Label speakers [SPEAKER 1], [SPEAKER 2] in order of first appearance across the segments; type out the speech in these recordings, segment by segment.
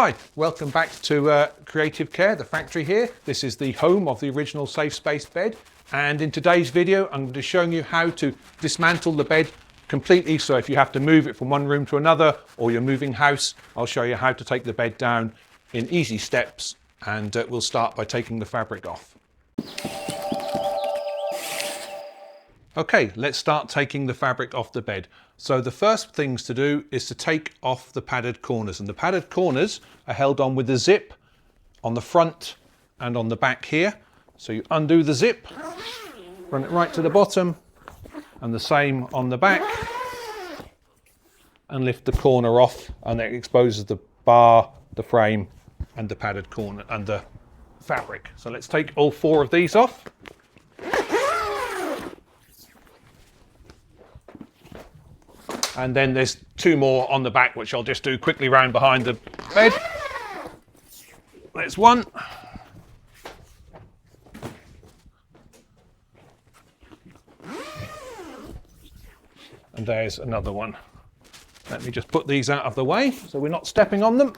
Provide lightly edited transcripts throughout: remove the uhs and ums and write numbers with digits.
[SPEAKER 1] Hi, welcome back to Creative Care, the factory here. This is the home of the original Safe Space bed, and in today's video I'm going to be showing you how to dismantle the bed completely. So if you have to move it from one room to another or you're moving house, I'll show you how to take the bed down in easy steps, and we'll start by taking the fabric off. Okay, let's start taking the fabric off the bed. So the first things to do is to take off the padded corners, and the padded corners are held on with the zip on the front and on the back here. So you undo the zip, run it right to the bottom, and the same on the back, and lift the corner off, and it exposes the bar, the frame, and the padded corner and the fabric. So let's take all four of these off. And then there's two more on the back, which I'll just do quickly round behind the bed. There's one. And there's another one. Let me just put these out of the way so we're not stepping on them.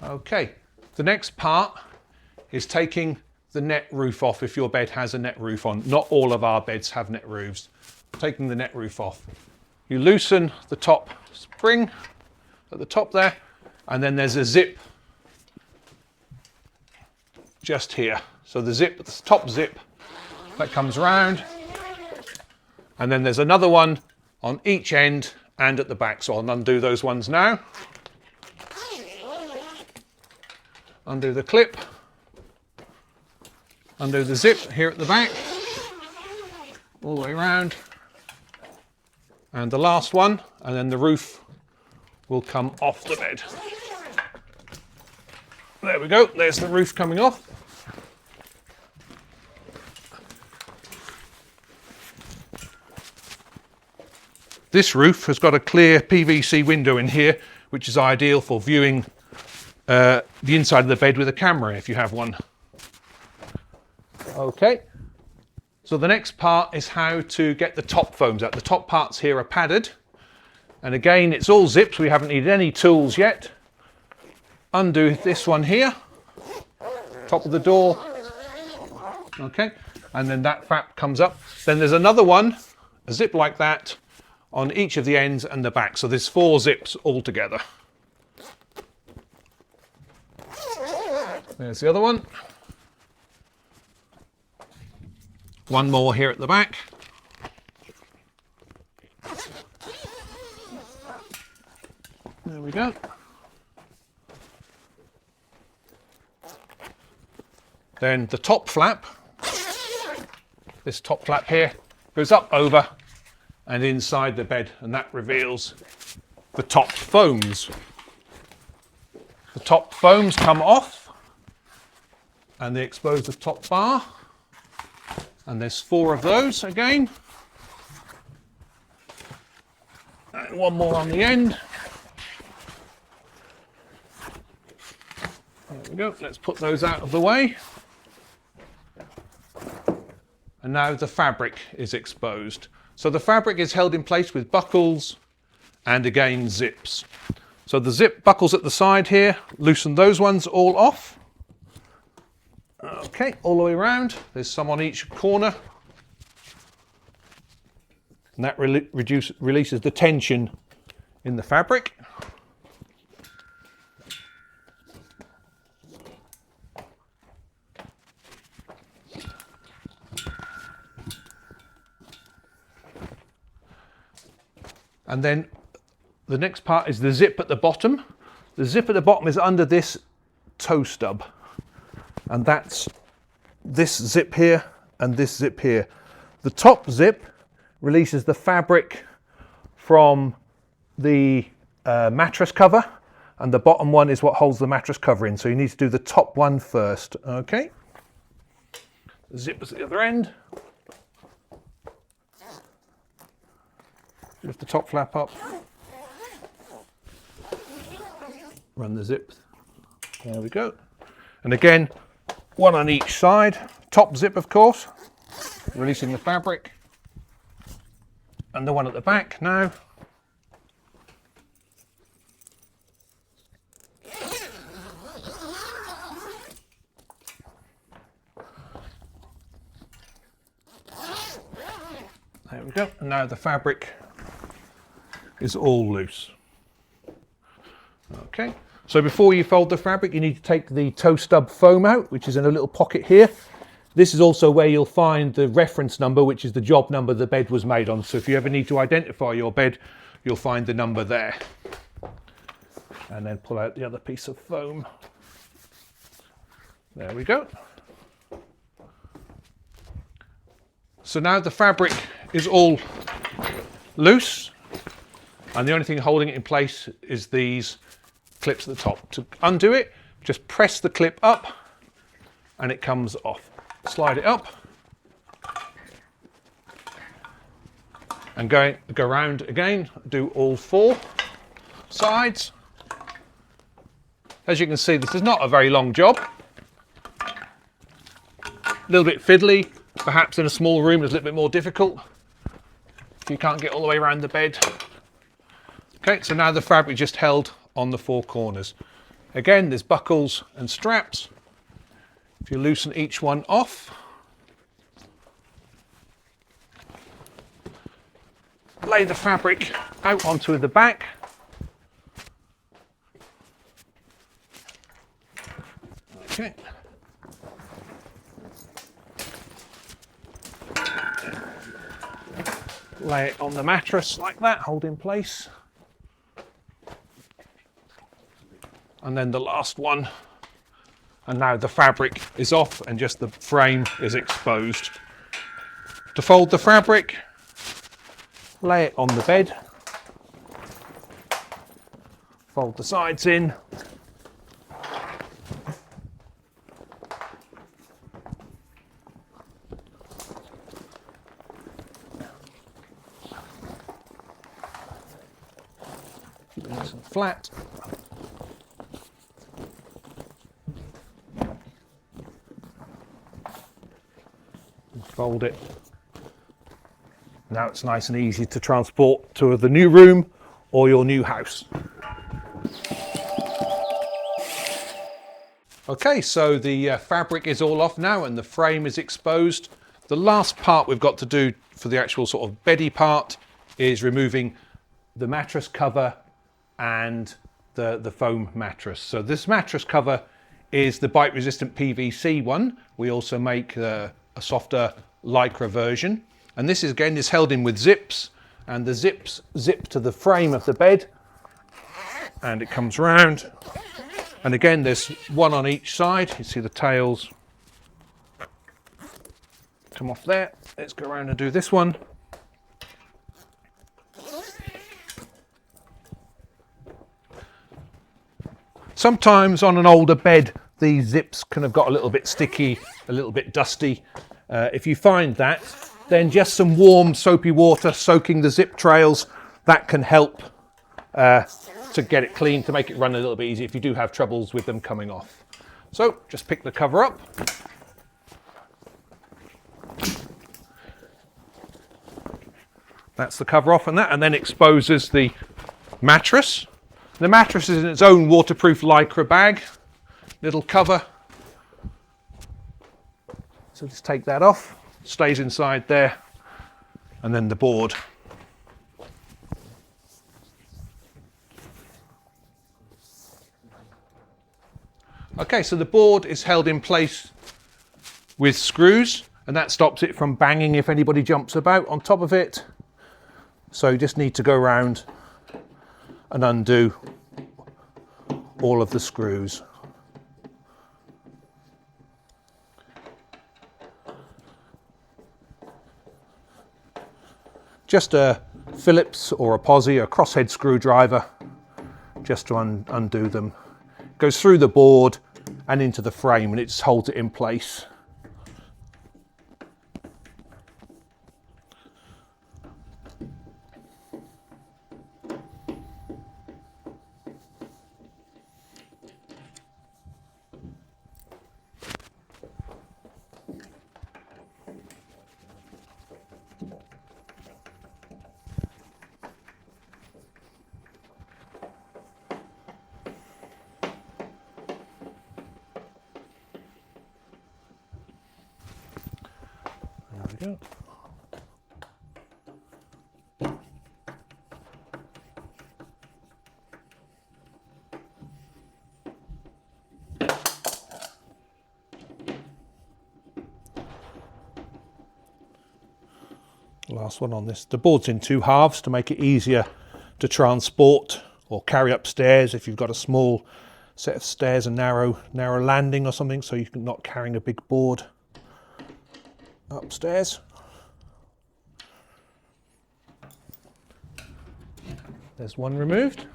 [SPEAKER 1] Okay. The next part is taking the net roof off if your bed has a net roof on. Not all of our beds have net roofs. Taking the net roof off. You loosen the top spring at the top there, and then there's a zip just here. So the zip, the top zip, that comes round, and then there's another one on each end and at the back. So I'll undo those ones now. Undo the clip, undo the zip here at the back, all the way around, and the last one, and then the roof will come off the bed. There we go, there's the roof coming off. This roof has got a clear PVC window in here, which is ideal for viewing the inside of the bed with a camera if you have one. Okay, so the next part is how to get the top foams out. The top parts here are padded, and again it's all zipped, we haven't needed any tools yet. Undo this one here, top of the door, okay, and then that flap comes up. Then there's another one, a zip like that, on each of the ends and the back, so there's 4 zips all together. There's the other one. One more here at the back. There we go. Then the top flap, this top flap here, goes up over and inside the bed, and that reveals the top foams. The top foams come off, and they expose the top bar, and there's 4 of those again, and one more on the end. There we go, let's put those out of the way, and now the fabric is exposed. So the fabric is held in place with buckles and again zips. So the zip buckles at the side here, loosen those ones all off. Okay, all the way around. There's some on each corner. And that releases the tension in the fabric. And then the next part is the zip at the bottom. The zip at the bottom is under this toe stub. And that's this zip here and this zip here. The top zip releases the fabric from the mattress cover, and the bottom one is what holds the mattress cover in. So you need to do the top one first. Okay. The zip is at the other end. Lift the top flap up. Run the zip. There we go. And again, one on each side. Top zip, of course. releasing the fabric. And the one at the back now. There we go. And now the fabric is all loose. Okay. So before you fold the fabric, you need to take the toe stub foam out, which is in a little pocket here. This is also where you'll find the reference number, which is the job number the bed was made on. So if you ever need to identify your bed, you'll find the number there. And then pull out the other piece of foam. There we go. So now the fabric is all loose, and the only thing holding it in place is these clips at the top. To undo it, just press the clip up and it comes off. Slide it up and go around again, do all 4 sides. As you can see, this is not a very long job. A little bit fiddly, perhaps in a small room it's a little bit more difficult if you can't get all the way around the bed. Okay, so now the fabric just held on the 4 corners. Again, there's buckles and straps. If you loosen each one off, lay the fabric out onto the back. Okay. Lay it on the mattress like that, hold in place. And then the last one. And now the fabric is off and just the frame is exposed. To fold the fabric, lay it on the bed, fold the sides in, keep it nice and flat. Fold it. Now it's nice and easy to transport to the new room or your new house. Okay, so the fabric is all off now and the frame is exposed. The last part we've got to do for the actual sort of beddy part is removing the mattress cover and the foam mattress. So this mattress cover is the bite resistant PVC one. We also make a softer lycra version, and this is again is held in with zips, and the zips zip to the frame of the bed and it comes round, and again there's one on each side. You see the tails come off there. Let's go around and do this one. Sometimes on an older bed these zips can have got a little bit sticky, a little bit dusty. If you find that, then just some warm soapy water soaking the zip trails, that can help to get it clean, to make it run a little bit easier if you do have troubles with them coming off. So just pick the cover up. That's the cover off on that, and then exposes the mattress. The mattress is in its own waterproof lycra bag, little cover. So just take that off, stays inside there, and then the board. Okay, so the board is held in place with screws, and that stops it from banging if anybody jumps about on top of it. So you just need to go around and undo all of the screws. Just a Phillips or a Posi, a crosshead screwdriver, just to undo them. Goes through the board and into the frame, and it just holds it in place. we go. Last one on this. The board's in 2 halves to make it easier to transport or carry upstairs if you've got a small set of stairs and narrow landing or something, so you're not carrying a big board upstairs. There's one removed.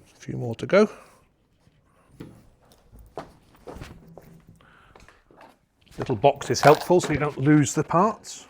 [SPEAKER 1] A few more to go. Little box is helpful so you don't lose the parts.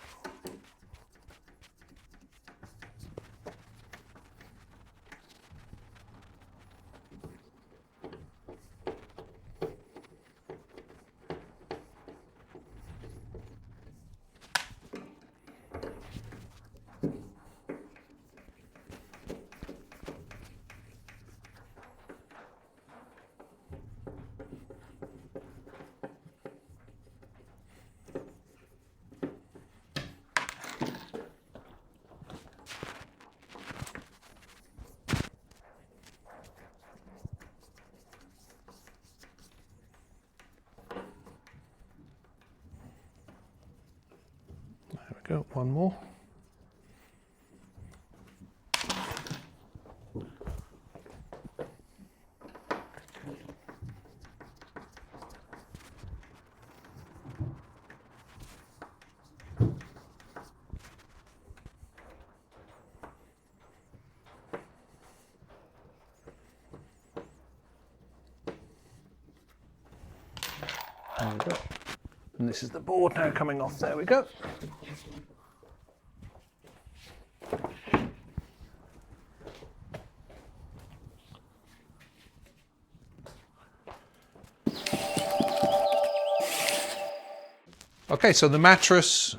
[SPEAKER 1] Go, one more. There we go. And this is the board now coming off. There we go. Okay, so the mattress,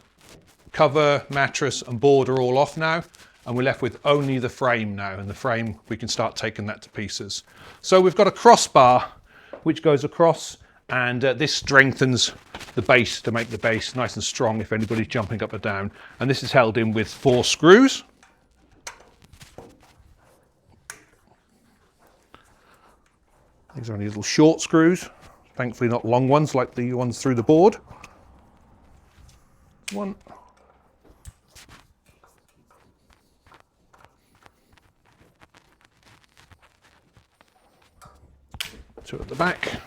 [SPEAKER 1] cover, mattress and board are all off now, and we're left with only the frame now, and the frame, we can start taking that to pieces. So we've got a crossbar which goes across, and this strengthens the base to make the base nice and strong if anybody's jumping up or down. And this is held in with 4 screws. These are only little short screws, thankfully not long ones like the ones through the board. One. 2 at the back.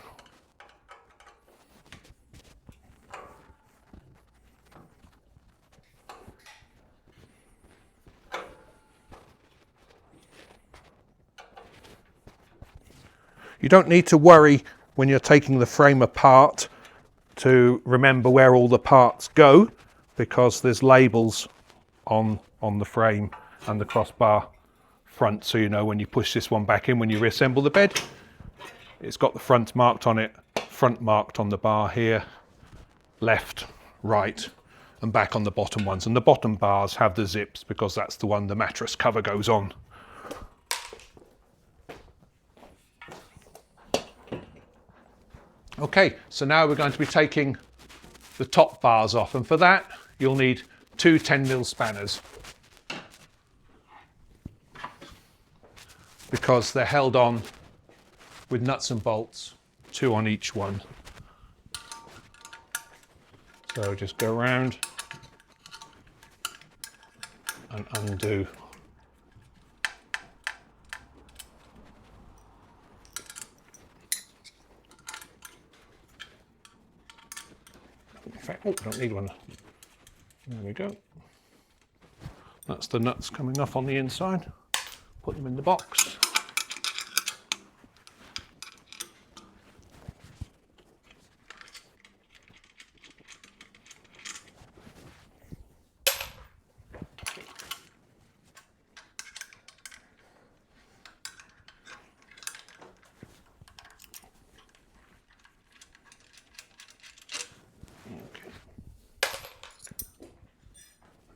[SPEAKER 1] You don't need to worry when you're taking the frame apart to remember where all the parts go, because there's labels on the frame and the crossbar front, so you know when you push this one back in, when you reassemble the bed, it's got the front marked on it, front marked on the bar here, left, right, and back on the bottom ones. And the bottom bars have the zips because that's the one the mattress cover goes on. Okay, so now we're going to be taking the top bars off, and for that you'll need 2 10mm spanners because they're held on with nuts and bolts, 2 on each one. So just go around and undo. In fact, oh, I don't need one. There we go. That's the nuts coming off on the inside. Put them in the box.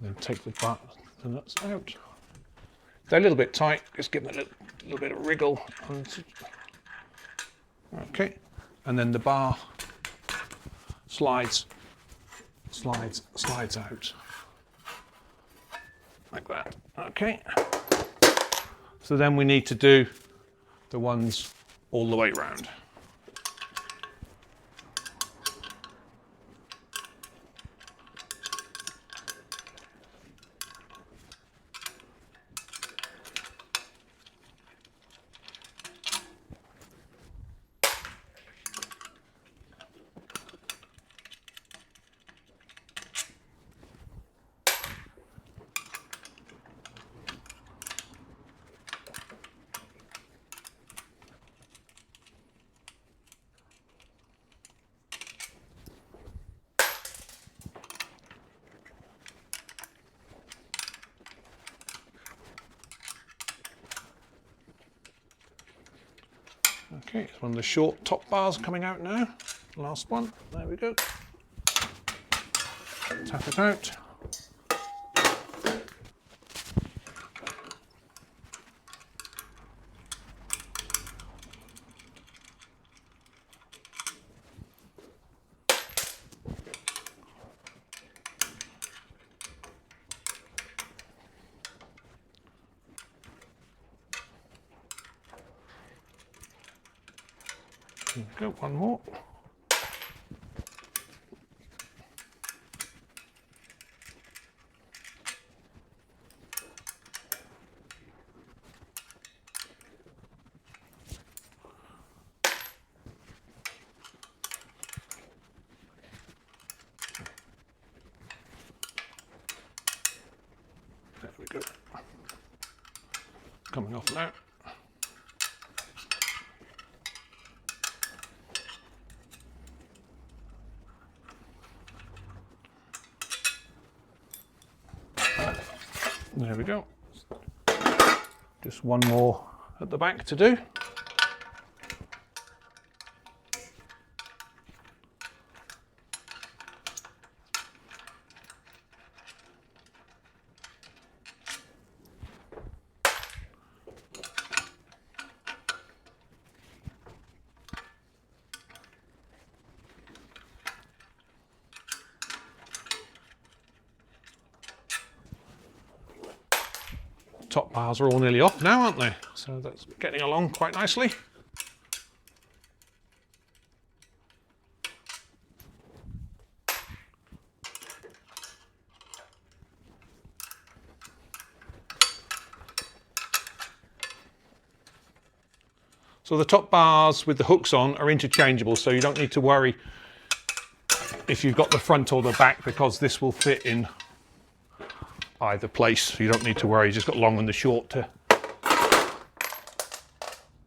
[SPEAKER 1] Then take the nuts out. They're a little bit tight, just give them a little bit of wriggle. Okay, and then the bar slides out. Like that. Okay. So then we need to do the ones all the way round. Okay, it's one of the short top bars coming out now. Last one, there we go. Tap it out. There we go, one more. There we go. Coming off now. There we go. Just one more at the back to do. Top bars are all nearly off now, aren't they? So that's getting along quite nicely. So the top bars with the hooks on are interchangeable, so you don't need to worry if you've got the front or the back, because this will fit in either place, so you don't need to worry. You just got long and the short to.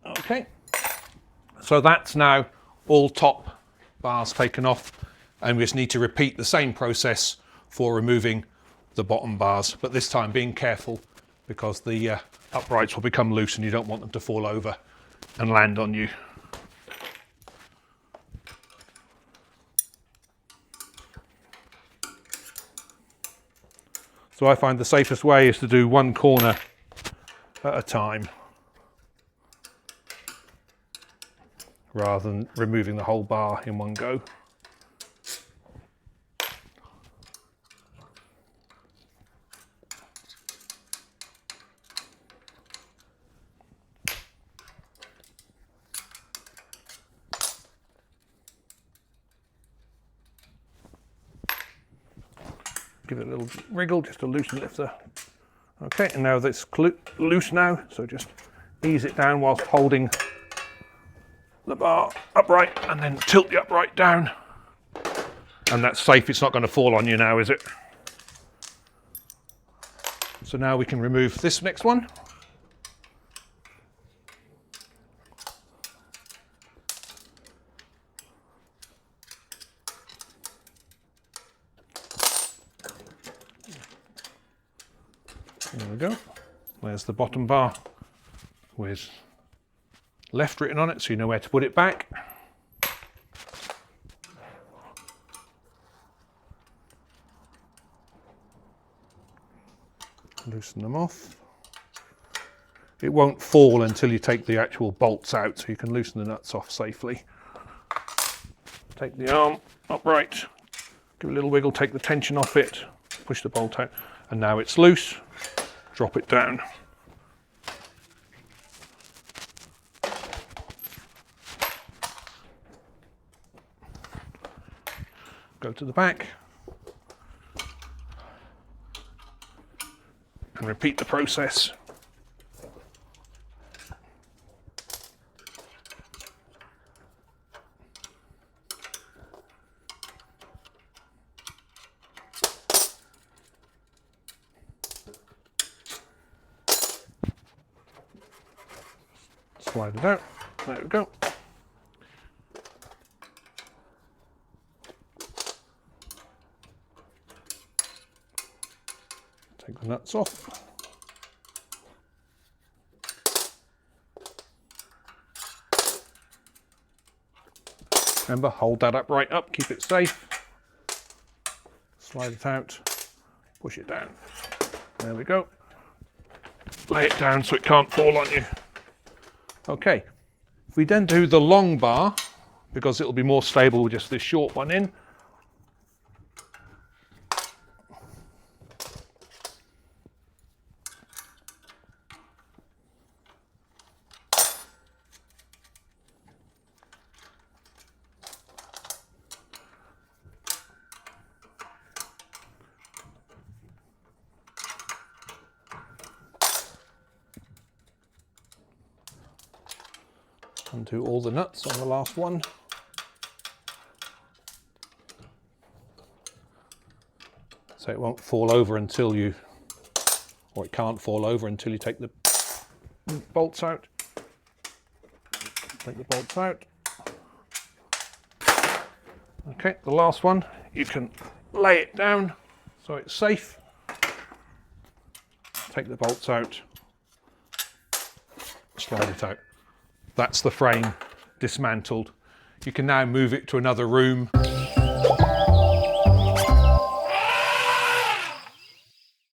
[SPEAKER 1] Okay, so that's now all top bars taken off, and we just need to repeat the same process for removing the bottom bars, but this time being careful because the uprights will become loose and you don't want them to fall over and land on you. So I find the safest way is to do one corner at a time, rather than removing the whole bar in one go. Give it a little wriggle just to loosen it. Okay, and now that's loose now, so just ease it down whilst holding the bar upright, and then tilt the upright down. And that's safe, it's not going to fall on you now, is it? So now we can remove this next one. There we go. There's the bottom bar with left written on it, so you know where to put it back. loosen them off. It won't fall until you take the actual bolts out, so you can loosen the nuts off safely. Take the arm upright, give it a little wiggle, take the tension off it, push the bolt out, and now it's loose. Drop it down. Go to the back and repeat the process. Slide it out. There we go. Take the nuts off. Remember, hold that up right up, keep it safe. Slide it out, push it down. There we go. Lay it down so it can't fall on you. Okay, if we then do the long bar, because it'll be more stable with just this short one in. Undo all the nuts on the last one. So it won't fall over until you, or it can't fall over until you take the bolts out. Take the bolts out. Okay, the last one, you can lay it down so it's safe. Take the bolts out, slide it out. That's the frame dismantled. You can now move it to another room.